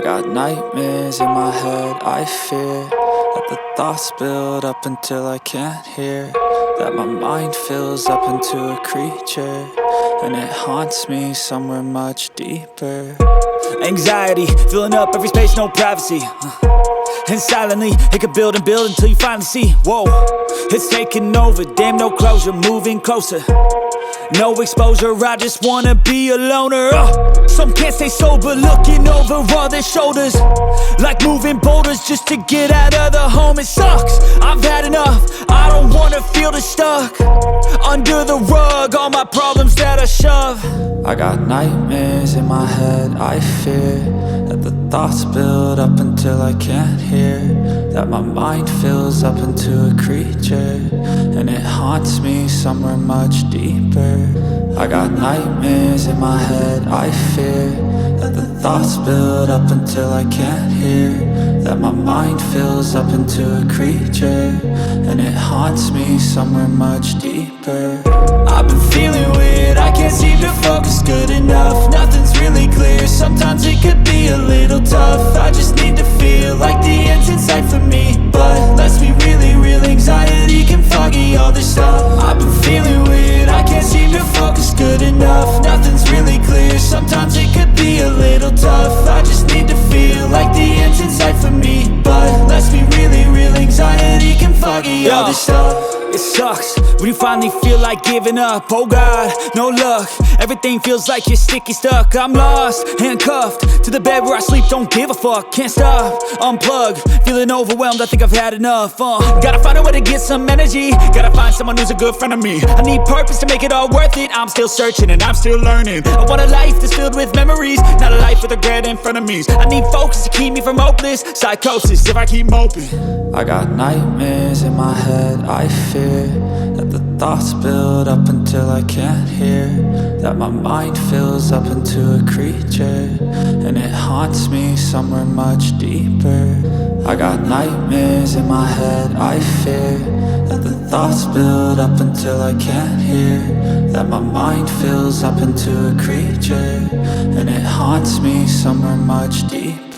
got nightmares in my head, I fear that the thoughts build up until I can't hear, that my mind fills up into a creature, and it haunts me somewhere much deeper. Anxiety, filling up every space, no privacy. And silently, it could build and build until you finally see, whoa, it's taking over, damn no closure, moving closer. No exposure, I just wanna be a loner. Some can't stay sober, looking over all their shoulders, like moving boulders just to get out of the home. It sucks, I've had enough, I don't wanna feel the stuck under the rug, all my problems that I shove. I got nightmares in my head, I fear that the thoughts build up until I can't hear, that my mind fills up into a creature, and it haunts me somewhere much deeper. I got nightmares in my head, I fear that the thoughts build up until I can't hear, that my mind fills up into a creature, and it haunts me somewhere much deeper. I've been feeling weird, I can't seem to focus good enough, nothing's really clear, sometimes it could be a little tough. I just need to feel like the end's in sight for me, but let's be really real, anxiety can foggy all this stuff. I've been feeling weird, I can't seem to focus good enough, nothing's really clear, sometimes it could be a little tough. I just need to feel like the end's in sight for me, but let's be really real, anxiety can foggy all this stuff. It sucks when you finally feel like giving up. Oh God, no luck, everything feels like you're sticky stuck. I'm lost, handcuffed to the bed where I sleep, don't give a fuck. Can't stop, unplug, feeling overwhelmed, I think I've had enough. Gotta find a way to get some energy, gotta find someone who's a good friend of me. I need purpose to make it all worth it, I'm still searching and I'm still learning. I want a life that's filled with memories, not a life with regret in front of me. I need focus to keep me from hopeless psychosis if I keep moping. I got nightmares in my head, I fear that the thoughts build up until I can't hear, that my mind fills up into a creature, and it haunts me somewhere much deeper. I got nightmares in my head, I fear that the thoughts build up until I can't hear, that my mind fills up into a creature, and it haunts me somewhere much deeper.